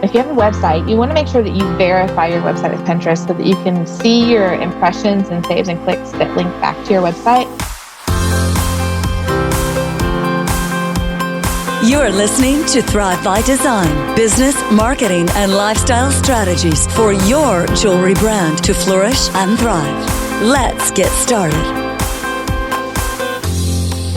If you have a website, you want to make sure that you verify your website with Pinterest so that you can see your impressions and saves and clicks that link back to your website. You're listening to Thrive by Design, business, marketing, and lifestyle strategies for your jewelry brand to flourish and thrive. Let's get started.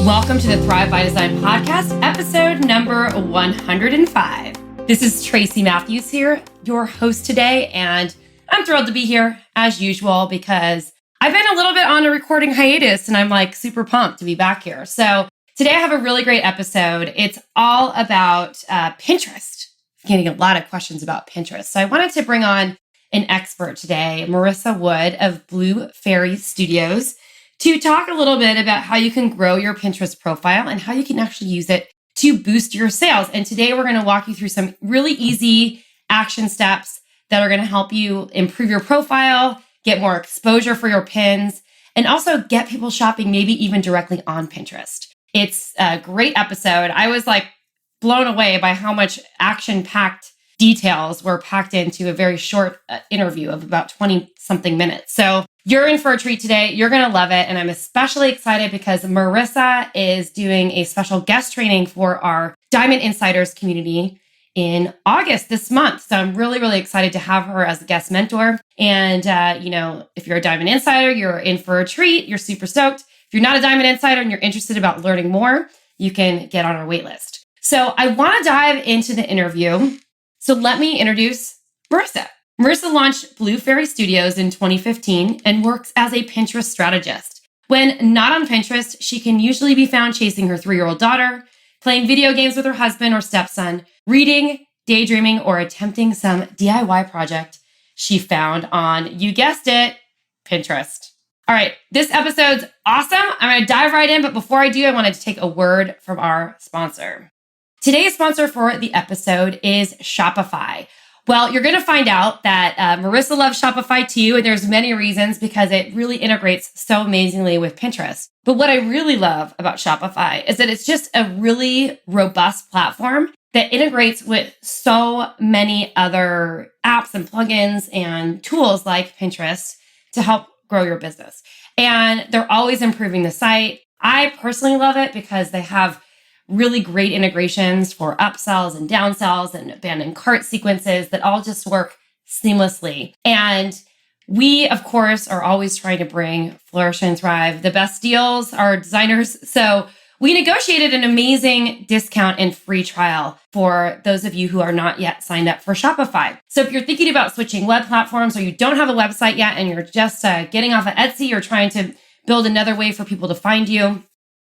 Welcome to the Thrive by Design podcast, episode number 105. This is Tracy Matthews here, your host today, and I'm thrilled to be here as usual because I've been a little bit on a recording hiatus and I'm like super pumped to be back here. So today I have a really great episode. It's all about Pinterest. I'm getting a lot of questions about Pinterest. So I wanted to bring on an expert today, Marissa Wood of Blue Fairy Studios, to talk a little bit about how you can grow your Pinterest profile and how you can actually use it to boost your sales. And today we're going to walk you through some really easy action steps that are going to help you improve your profile, get more exposure for your pins, and also get people shopping maybe even directly on Pinterest. It's a great episode. I was like blown away by how much action-packed details were packed into a very short interview of about 20 something minutes. So you're in for a treat today. You're going to love it. And I'm especially excited because Marissa is doing a special guest training for our Diamond Insiders community in August this month. So I'm really, really excited to have her as a guest mentor. And, if you're a Diamond Insider, you're in for a treat. You're super stoked. If you're not a Diamond Insider and you're interested about learning more, you can get on our wait list. So I want to dive into the interview. So let me introduce Marissa. Marissa launched Blue Fairy Studios in 2015 and works as a Pinterest strategist. When not on Pinterest, she can usually be found chasing her 3-year-old daughter, playing video games with her husband or stepson, reading, daydreaming, or attempting some DIY project she found on, you guessed it, Pinterest. All right, this episode's awesome. I'm going to dive right in, but before I do, I wanted to take a word from our sponsor. Today's sponsor for the episode is Shopify. Well, you're going to find out that Marissa loves Shopify too, and there's many reasons because it really integrates so amazingly with Pinterest. But what I really love about Shopify is that it's just a really robust platform that integrates with so many other apps and plugins and tools like Pinterest to help grow your business. And they're always improving the site. I personally love it because they have really great integrations for upsells and downsells and abandoned cart sequences that all just work seamlessly. And we, of course, are always trying to bring Flourish and Thrive the best deals, our designers. So we negotiated an amazing discount and free trial for those of you who are not yet signed up for Shopify. So if you're thinking about switching web platforms or you don't have a website yet and you're just getting off of Etsy or trying to build another way for people to find you,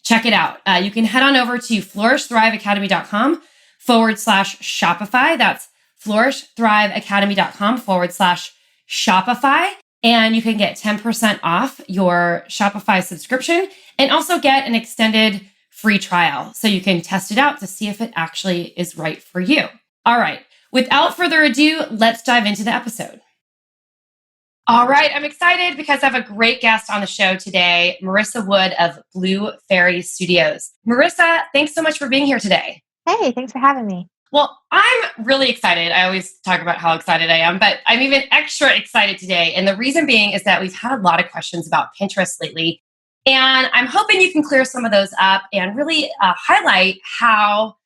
check it out. You can head on over to flourishthriveacademy.com/Shopify. That's flourishthriveacademy.com/Shopify. And you can get 10% off your Shopify subscription and also get an extended free trial so you can test it out to see if it actually is right for you. All right. Without further ado, let's dive into the episode. All right, I'm excited because I have a great guest on the show today, Marissa Wood of Blue Fairy Studios. Marissa, thanks so much for being here today. Hey, thanks for having me. Well, I'm really excited. I always talk about how excited I am, but I'm even extra excited today. And the reason being is that we've had a lot of questions about Pinterest lately. And I'm hoping you can clear some of those up and really highlight how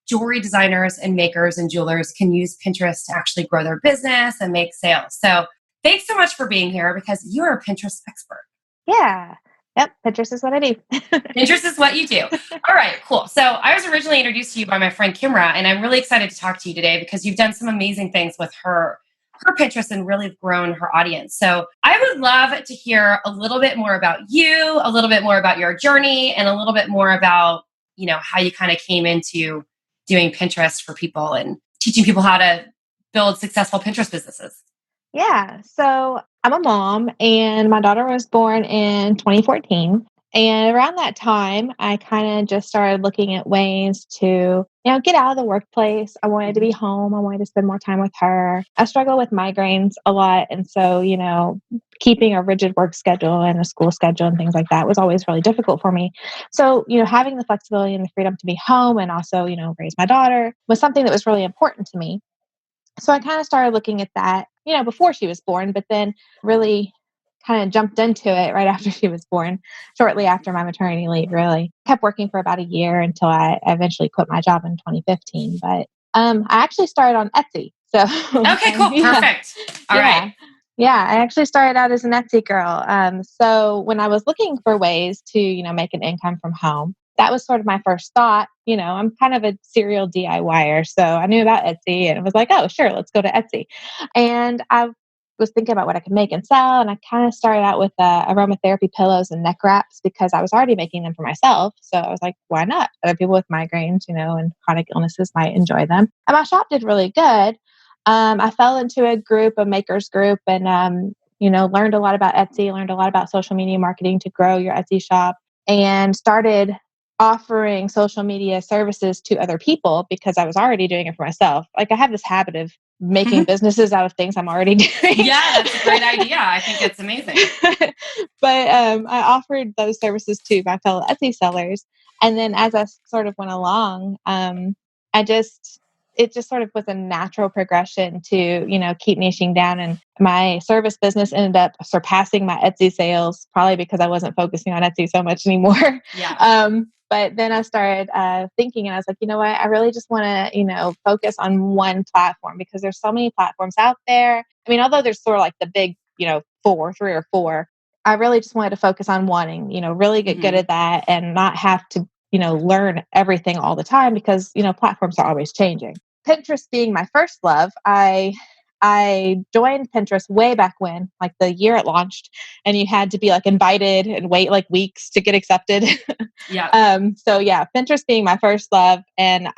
jewelry designers and makers and jewelers can use Pinterest to actually grow their business and make sales. So thanks so much for being here because you're a Pinterest expert. Yeah. Yep. Pinterest is what I do. Pinterest is what you do. All right, cool. So I was originally introduced to you by my friend Kimra, and I'm really excited to talk to you today because you've done some amazing things with her Pinterest and really grown her audience. So I would love to hear a little bit more about you, a little bit more about your journey, and a little bit more about, how you kind of came into doing Pinterest for people and teaching people how to build successful Pinterest businesses. Yeah. So I'm a mom and my daughter was born in 2014. And around that time, I kind of just started looking at ways to, get out of the workplace. I wanted to be home. I wanted to spend more time with her. I struggle with migraines a lot. And so, keeping a rigid work schedule and a school schedule and things like that was always really difficult for me. So, having the flexibility and the freedom to be home and also, raise my daughter was something that was really important to me. So I kind of started looking at that, before she was born, but then really kind of jumped into it right after she was born, shortly after my maternity leave, really. Kept working for about a year until I eventually quit my job in 2015. But I actually started on Etsy. So, Okay, cool. yeah, Perfect. All right. yeah. Yeah, I actually started out as an Etsy girl. So when I was looking for ways to, make an income from home, that was sort of my first thought. I'm kind of a serial DIYer, so I knew about Etsy and was like, oh, sure, let's go to Etsy. And I was thinking about what I could make and sell, and I kind of started out with aromatherapy pillows and neck wraps because I was already making them for myself. So I was like, why not? Other people with migraines, and chronic illnesses might enjoy them. And my shop did really good. I fell into a group, a makers group, and learned a lot about Etsy, learned a lot about social media marketing to grow your Etsy shop, and started offering social media services to other people because I was already doing it for myself. Like I have this habit of making businesses out of things I'm already doing. Yeah, that's a great idea. I think it's amazing. But I offered those services to my fellow Etsy sellers, and then as I sort of went along, I just it just sort of was a natural progression to, keep niching down. And my service business ended up surpassing my Etsy sales, probably because I wasn't focusing on Etsy so much anymore. Yeah. But then I started thinking, and I was like, you know what? I really just want to, focus on one platform because there's so many platforms out there. I mean, although there's sort of like the big, three or four, I really just wanted to focus on one and, really get good at that and not have to, learn everything all the time because, platforms are always changing. Pinterest being my first love, I joined Pinterest way back when, like the year it launched, and you had to be like invited and wait like weeks to get accepted. Yeah. So yeah, Pinterest being my first love, and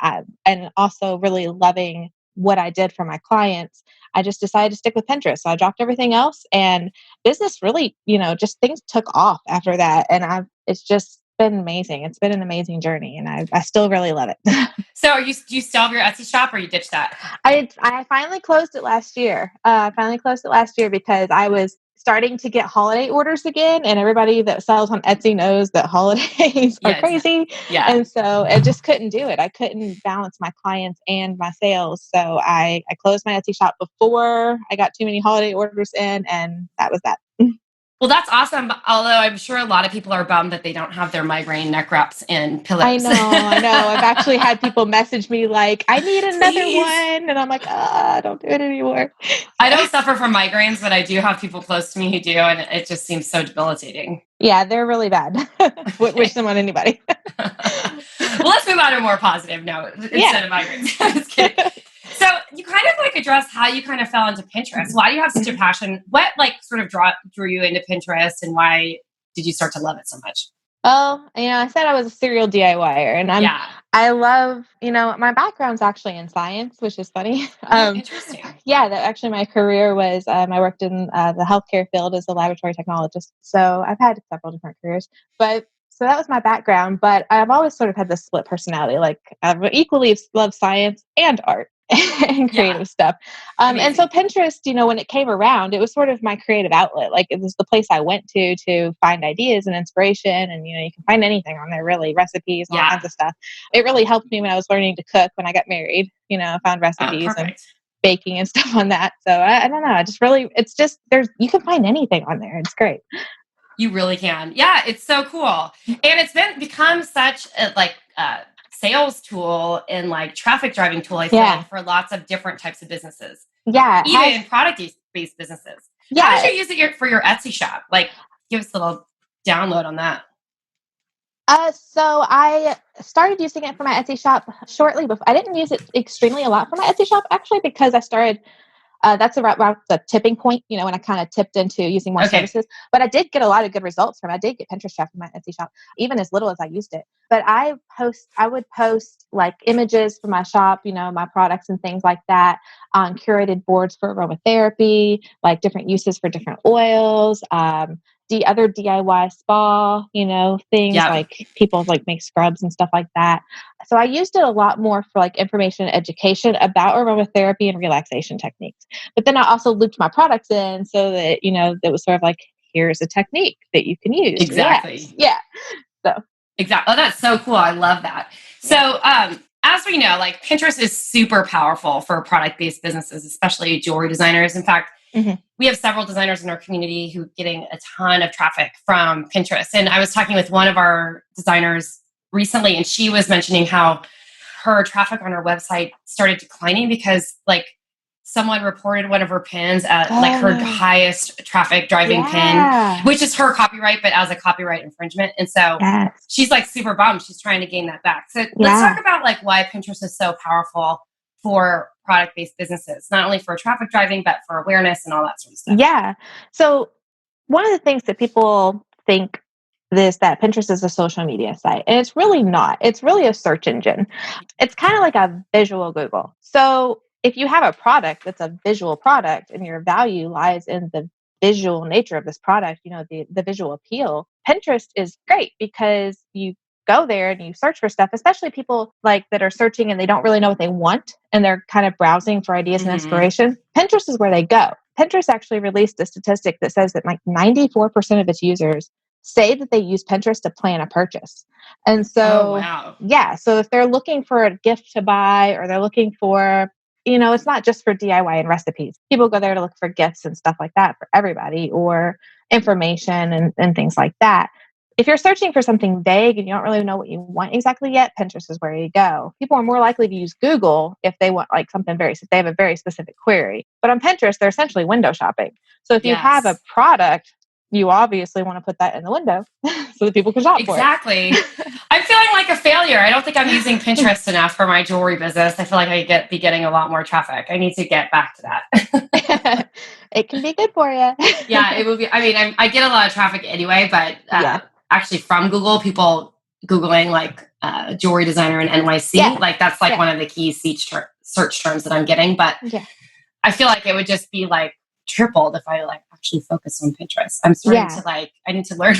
also really loving what I did for my clients, I just decided to stick with Pinterest. So I dropped everything else, and business really, just things took off after that, and it's just been amazing. It's been an amazing journey, and I still really love it. So do you still have your Etsy shop or you ditched that? I finally closed it last year. I finally closed it last year because I was starting to get holiday orders again, and everybody that sells on Etsy knows that holidays are Yeah, crazy. yeah. And so I just couldn't do it. I couldn't balance my clients and my sales. So I closed my Etsy shop before I got too many holiday orders in, and that was that. Well, that's awesome. Although I'm sure a lot of people are bummed that they don't have their migraine neck wraps and pillows. I know. I've actually had people message me like, I need another Please. one. And I'm like, don't do it anymore. I don't suffer from migraines, but I do have people close to me who do, and it just seems so debilitating. Yeah, they're really bad. Wish them on anybody. Well, let's move on to a more positive note instead of migraines. Just kidding. So you kind of like address how you kind of fell into Pinterest. Why do you have such a passion? What like sort of drew you into Pinterest, and why did you start to love it so much? Well, I said I was a serial DIYer, and I love, my background's actually in science, which is funny. Interesting. Yeah, that actually my career was, I worked in the healthcare field as a laboratory technologist. So I've had several different careers, so that was my background, but I've always sort of had this split personality. Like I equally love science and art and creative stuff. And so Pinterest, when it came around, it was sort of my creative outlet. Like it was the place I went to find ideas and inspiration. And, you can find anything on there, really, recipes, all kinds of stuff. It really helped me when I was learning to cook when I got married. I found recipes and baking and stuff on that. So I don't know. I just really, it's just, you can find anything on there. It's great. You really can. Yeah, it's so cool. And it's become such a sales tool and like traffic driving tool, I feel like, for lots of different types of businesses. Yeah. Even product-based businesses. Yeah. How did you use it for your Etsy shop? Like, give us a little download on that. So I started using it for my Etsy shop shortly before. I didn't use it extremely a lot for my Etsy shop, actually, because I started that's about the tipping point, when I kind of tipped into using more services. But I did get a lot of good results from it. I did get Pinterest traffic in my Etsy shop, even as little as I used it. But I would post like images for my shop, my products and things like that on curated boards for aromatherapy, like different uses for different oils, the other DIY spa, things like people like make scrubs and stuff like that. So I used it a lot more for like information and education about aromatherapy and relaxation techniques. But then I also looped my products in so that, that was sort of like, here's a technique that you can use. Exactly. Yeah. So. Exactly. Oh, that's so cool. I love that. So as we know, like Pinterest is super powerful for product-based businesses, especially jewelry designers. In fact, we have several designers in our community who are getting a ton of traffic from Pinterest. And I was talking with one of our designers recently, and she was mentioning how her traffic on her website started declining because like someone reported one of her pins at like her highest traffic driving pin, which is her copyright, but as a copyright infringement. And so she's like super bummed. She's trying to gain that back. So let's talk about like why Pinterest is so powerful for product-based businesses, not only for traffic driving, but for awareness and all that sort of stuff. Yeah. So one of the things that people think is that Pinterest is a social media site, and it's really not. It's really a search engine. It's kind of like a visual Google. So if you have a product that's a visual product and your value lies in the visual nature of this product, the visual appeal, Pinterest is great because you go there and you search for stuff, especially people like that are searching and they don't really know what they want and they're kind of browsing for ideas and inspiration. Pinterest is where they go. Pinterest actually released a statistic that says that like 94% of its users say that they use Pinterest to plan a purchase. And so, so if they're looking for a gift to buy or they're looking for, it's not just for DIY and recipes. People go there to look for gifts and stuff like that for everybody or information and things like that. If you're searching for something vague and you don't really know what you want exactly yet, Pinterest is where you go. People are more likely to use Google if they want like something they have a very specific query. But on Pinterest, they're essentially window shopping. So if you have a product, you obviously want to put that in the window so that people can shop for it. Exactly. I'm feeling like a failure. I don't think I'm using Pinterest enough for my jewelry business. I feel like I be getting a lot more traffic. I need to get back to that. It can be good for you. Yeah, it would be. I mean, I get a lot of traffic anyway, but actually from Google, people Googling like jewelry designer in NYC, like that's like one of the key search terms that I'm getting. But I feel like it would just be like tripled if I like actually focus on Pinterest. I'm starting to like, I need to learn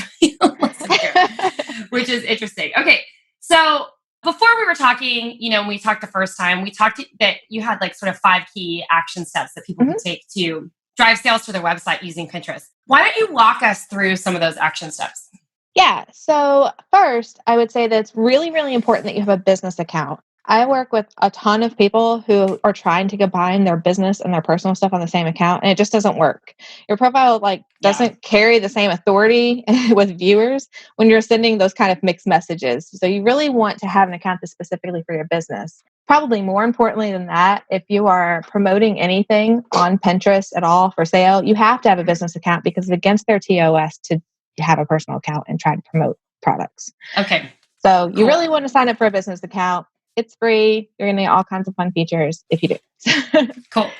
which is interesting. Okay. So before we were talking, when we talked the first time, we talked that you had like sort of 5 key action steps that people can take to drive sales to their website using Pinterest. Why don't you walk us through some of those action steps? Yeah. So first, I would say that it's really, really important that you have a business account. I work with a ton of people who are trying to combine their business and their personal stuff on the same account, and it just doesn't work. Your profile doesn't carry the same authority with viewers when you're sending those kind of mixed messages. So you really want to have an account that's specifically for your business. Probably more importantly than that, if you are promoting anything on Pinterest at all for sale, you have to have a business account because it's against their TOS to have a personal account and try to promote products. Okay. So you really want to sign up for a business account. It's free. You're going to get all kinds of fun features if you do. Cool.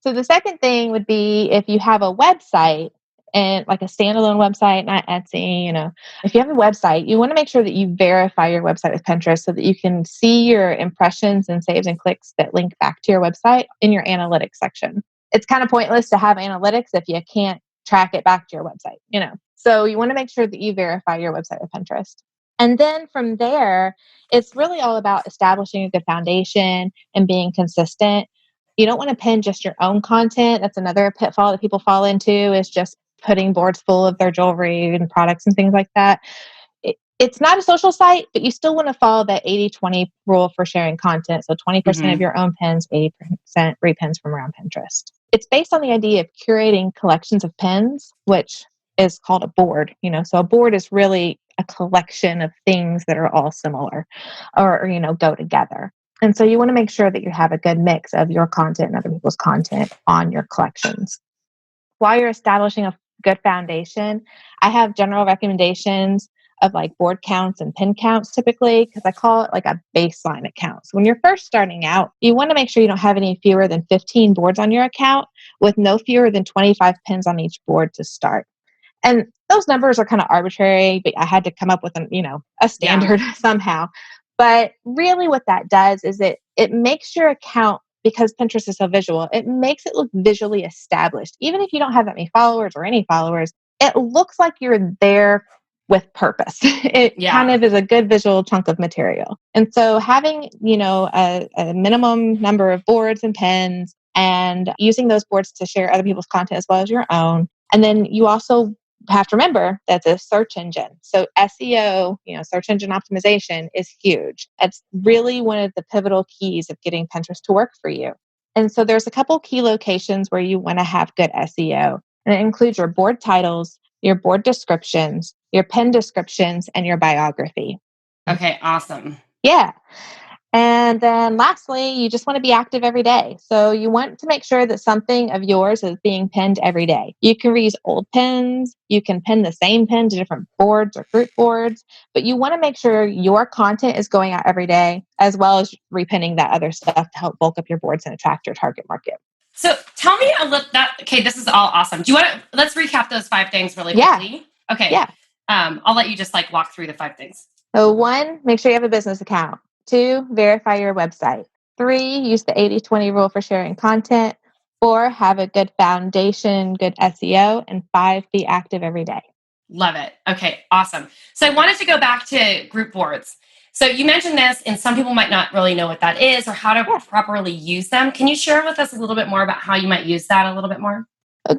So the second thing would be if you have a website and like a standalone website, not Etsy, if you have a website, you want to make sure that you verify your website with Pinterest so that you can see your impressions and saves and clicks that link back to your website in your analytics section. It's kind of pointless to have analytics if you can't track it back to your website, So you want to make sure that you verify your website with Pinterest. And then from there, it's really all about establishing a good foundation and being consistent. You don't want to pin just your own content. That's another pitfall that people fall into is just putting boards full of their jewelry and products and things like that. It's not a social site, but you still want to follow that 80-20 rule for sharing content. So 20% of your own pins, 80% repins from around Pinterest. It's based on the idea of curating collections of pins, which is called a board. So a board is really a collection of things that are all similar or go together. And so you want to make sure that you have a good mix of your content and other people's content on your collections. While you're establishing a good foundation, I have general recommendations of like board counts and pin counts typically, because I call it like a baseline account. So when you're first starting out, you want to make sure you don't have any fewer than 15 boards on your account with no fewer than 25 pins on each board to start. And those numbers are kind of arbitrary, but I had to come up with a standard somehow. But really what that does is it makes your account, because Pinterest is so visual, it makes it look visually established. Even if you don't have that many followers or any followers, it looks like you're there with purpose. It kind of is a good visual chunk of material. And so having, a minimum number of boards and pins and using those boards to share other people's content as well as your own. And then you also have to remember that's a search engine. So SEO, search engine optimization is huge. It's really one of the pivotal keys of getting Pinterest to work for you. And so there's a couple key locations where you want to have good SEO. And it includes your board titles, your board descriptions, your pin descriptions, and your biography. Okay, awesome. Yeah. And then lastly, you just want to be active every day. So you want to make sure that something of yours is being pinned every day. You can reuse old pins. You can pin the same pin to different boards or group boards, but you want to make sure your content is going out every day, as well as repinning that other stuff to help bulk up your boards and attract your target market. So tell me a little okay, this is all awesome. Do you want to, let's recap those 5 things really quickly? Yeah. Okay. Yeah. I'll let you just walk through the 5 things. So 1, make sure you have a business account. 2, verify your website. 3, use the 80-20 rule for sharing content. 4, have a good foundation, good SEO. And 5, be active every day. Love it. Okay, awesome. So I wanted to go back to group boards. So you mentioned this, and some people might not really know what that is or how to properly use them. Can you share with us a little bit more about how you might use that a little bit more?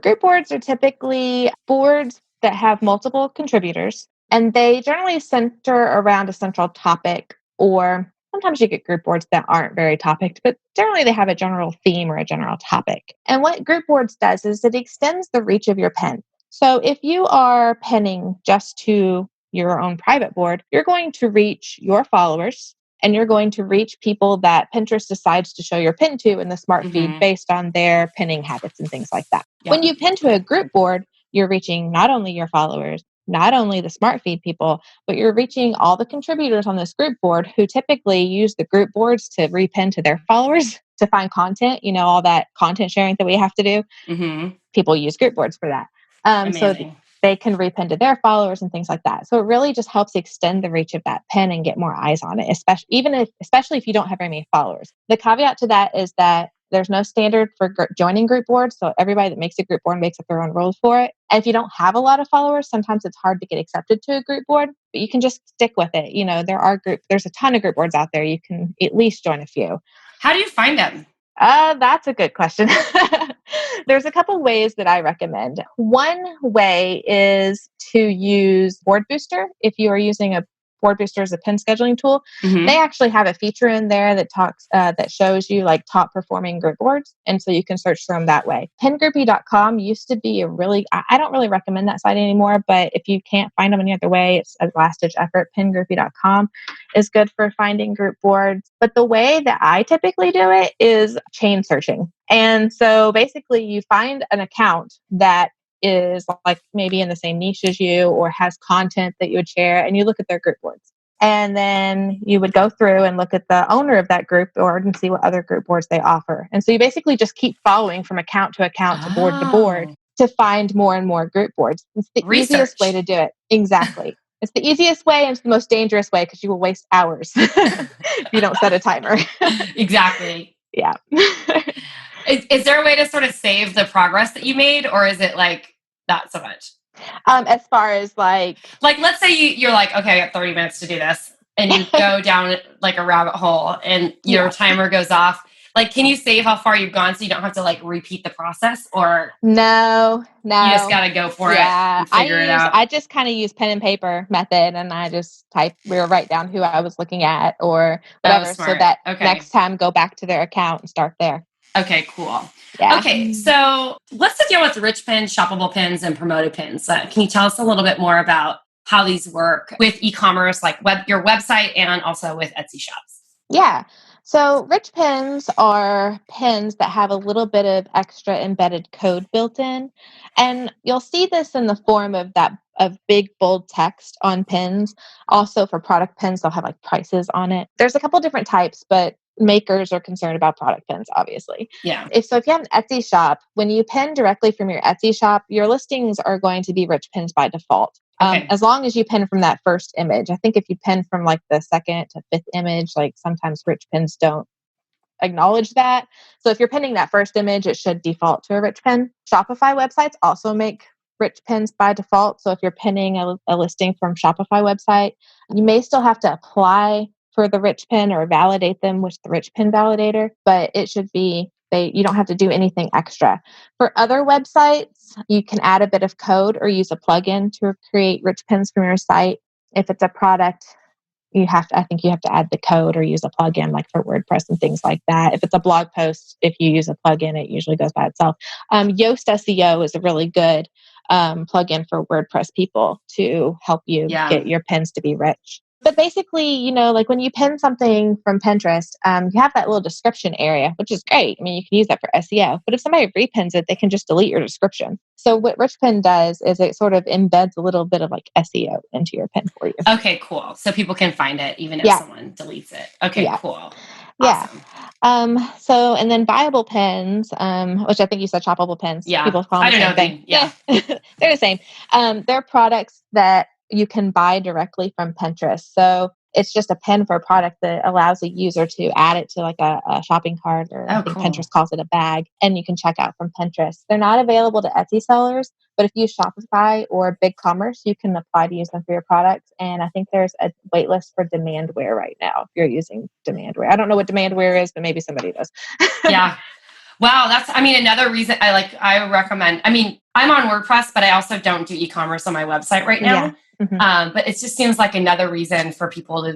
Group boards are typically boards that have multiple contributors, and they generally center around a central topic, or sometimes you get group boards that aren't very topicked, but generally they have a general theme or a general topic. And what group boards does is it extends the reach of your pin. So if you are pinning just to your own private board, you're going to reach your followers and you're going to reach people that Pinterest decides to show your pin to in the smart feed based on their pinning habits and things like that. Yeah. When you pin to a group board, you're reaching not only your followers, not only the smart feed people, but you're reaching all the contributors on this group board who typically use the group boards to repin to their followers to find content, all that content sharing that we have to do. Mm-hmm. People use group boards for that. So they can repin to their followers and things like that. So it really just helps extend the reach of that pin and get more eyes on it, especially if you don't have very many followers. The caveat to that is that there's no standard for joining group boards. So everybody that makes a group board makes up their own rules for it. And if you don't have a lot of followers, sometimes it's hard to get accepted to a group board, but you can just stick with it. There's a ton of group boards out there. You can at least join a few. How do you find them? That's a good question. There's a couple ways that I recommend. One way is to use Board Booster. If you are using a Board Booster as a pin scheduling tool, they actually have a feature in there that shows you top performing group boards. And so you can search for them that way. Pingroupie.com used to be I don't really recommend that site anymore, but if you can't find them any other way, it's a last ditch effort. Pingroupie.com is good for finding group boards. But the way that I typically do it is chain searching. And so basically you find an account that is maybe in the same niche as you or has content that you would share, and you look at their group boards. And then you would go through and look at the owner of that group board and see what other group boards they offer. And so you basically just keep following from account to account to board to find more and more group boards. It's the easiest way to do it. Exactly. It's the easiest way and it's the most dangerous way because you will waste hours if you don't set a timer. Exactly. Yeah. Is there a way to sort of save the progress that you made, or is it not so much? As far as let's say you're okay, I got 30 minutes to do this, and you go down a rabbit hole and your timer goes off. Can you save how far you've gone so you don't have to repeat the process, or no, you just got to go for it and figure it out? I just kind of use pen and paper method, and I just write down who I was looking at or whatever, so that next time go back to their account and start there. Okay, cool. Yeah. Okay, so let's deal with rich pins, shoppable pins, and promoted pins. Can you tell us a little bit more about how these work with e-commerce, your website, and also with Etsy shops? Yeah. So rich pins are pins that have a little bit of extra embedded code built in. And you'll see this in the form of big, bold text on pins. Also for product pins, they'll have prices on it. There's a couple different types, but makers are concerned about product pins, obviously. Yeah. If you have an Etsy shop, when you pin directly from your Etsy shop, your listings are going to be rich pins by default. As long as you pin from that first image. I think if you pin from the second to fifth image, sometimes rich pins don't acknowledge that. So if you're pinning that first image, it should default to a rich pin. Shopify websites also make rich pins by default. So if you're pinning a listing from Shopify website, you may still have to apply for the rich pin or validate them with the rich pin validator, but it should be You don't have to do anything extra. For other websites, you can add a bit of code or use a plugin to create rich pins from your site. If it's a product, I think you have to add the code or use a plugin like for WordPress and things like that. If it's a blog post, if you use a plugin, it usually goes by itself. Yoast SEO is a really good plugin for WordPress people to help you get your pins to be rich. But basically, like when you pin something from Pinterest, you have that little description area, which is great. I mean, you can use that for SEO. But if somebody repins it, they can just delete your description. So what Richpin does is it sort of embeds a little bit of like SEO into your pin for you. Okay, cool. So people can find it even if someone deletes it. Okay, cool. Awesome. Yeah. And then viable pins, which I think you said shoppable pins. Yeah. People call them the same thing. Yeah. They're the same. They're products that you can buy directly from Pinterest. So it's just a pin for a product that allows a user to add it to like a shopping cart, or I think Pinterest calls it a bag, and you can check out from Pinterest. They're not available to Etsy sellers, but if you use Shopify or BigCommerce, you can apply to use them for your products. And I think there's a wait list for Demandware right now if you're using Demandware. I don't know what Demandware is, but maybe somebody does. Yeah. Wow. That's, another reason I recommend, I'm on WordPress, but I also don't do e-commerce on my website right now. Yeah. Mm-hmm. But it just seems like another reason for people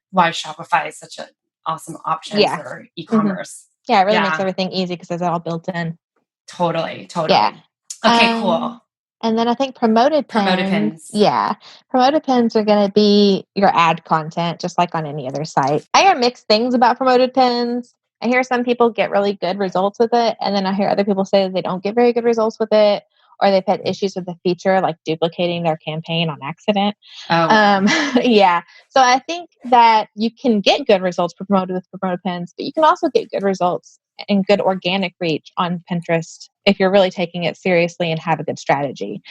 why Shopify is such an awesome option for e-commerce. Mm-hmm. Yeah, it really makes everything easy because it's all built in. Totally. Yeah. Okay, cool. And then I think promoted pins. Yeah. Promoted pins are going to be your ad content, just like on any other site. I hear mixed things about promoted pins. I hear some people get really good results with it. And then I hear other people say that they don't get very good results with it, or they've had issues with the feature, like duplicating their campaign on accident. Yeah. So I think that you can get good results with promoted pins, but you can also get good results and good organic reach on Pinterest if you're really taking it seriously and have a good strategy.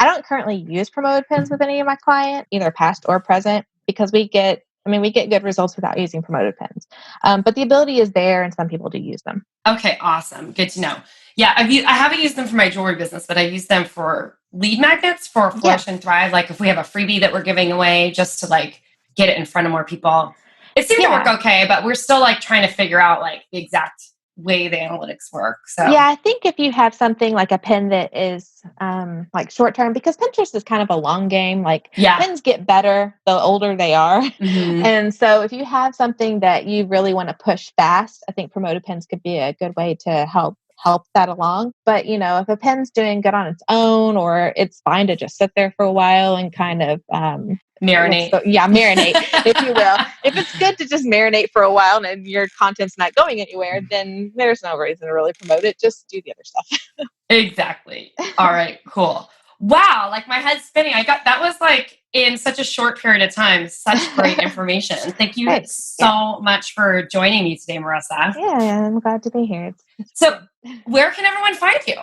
I don't currently use promoted pins with any of my clients, either past or present, because we get good results without using promoted pins. But the ability is there, and some people do use them. Okay, awesome. Good to know. Yeah, I haven't used them for my jewelry business, but I use them for lead magnets for Flourish and Thrive. Like if we have a freebie that we're giving away, just to like get it in front of more people. It seemed to work okay, but we're still like trying to figure out like the exact way the analytics work. So yeah, I think if you have something like a pin that is like short term, because Pinterest is kind of a long game. Like pins get better the older they are. Mm-hmm. And so if you have something that you really want to push fast, I think promoted pins could be a good way to help that along. But if a pin's doing good on its own, or it's fine to just sit there for a while and kind of marinate. Marinate, if you will. If it's good to just marinate for a while and your content's not going anywhere, then there's no reason to really promote it. Just do the other stuff. Exactly. All right, cool. Wow, like my head's spinning. That was like in such a short period of time, such great information. Thank you so much for joining me today, Marissa. Yeah, I'm glad to be here. So where can everyone find you?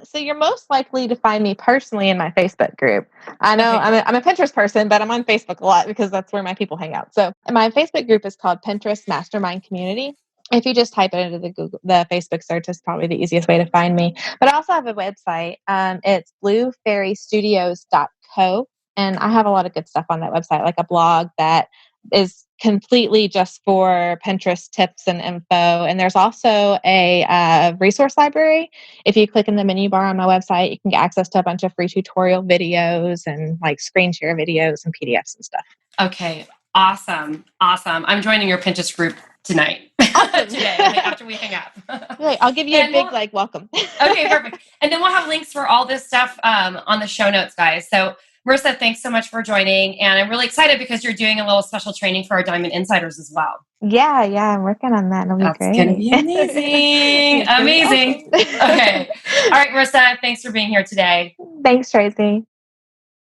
So you're most likely to find me personally in my Facebook group. I know I'm a Pinterest person, but I'm on Facebook a lot because that's where my people hang out. So my Facebook group is called Pinterest Mastermind Community. If you just type it into the Facebook search, is probably the easiest way to find me. But I also have a website. It's bluefairystudios.co. And I have a lot of good stuff on that website, like a blog that is completely just for Pinterest tips and info. And there's also a resource library. If you click in the menu bar on my website, you can get access to a bunch of free tutorial videos and like screen share videos and PDFs and stuff. Okay. Awesome. I'm joining your Pinterest group tonight. Awesome. Today, after we hang up. Really, I'll give you a big welcome. Okay, perfect. And then we'll have links for all this stuff on the show notes, guys. So Marissa, thanks so much for joining. And I'm really excited because you're doing a little special training for our Diamond Insiders as well. Yeah, I'm working on that. It'll be great. It's going to be amazing. Amazing. Okay. All right, Marissa, thanks for being here today. Thanks, Tracy.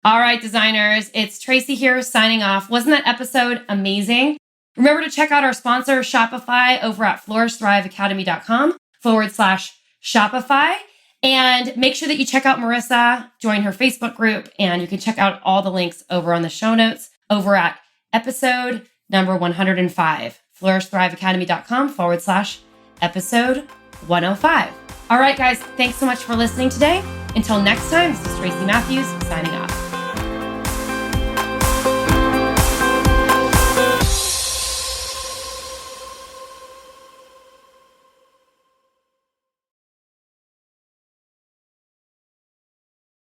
All right, designers, it's Tracy here signing off. Wasn't that episode amazing? Remember to check out our sponsor, Shopify, over at flourishthriveacademy.com/Shopify. And make sure that you check out Marissa, join her Facebook group, and you can check out all the links over on the show notes over at episode number 105, flourishthriveacademy.com/episode 105. All right, guys, thanks so much for listening today. Until next time, this is Tracy Matthews signing off.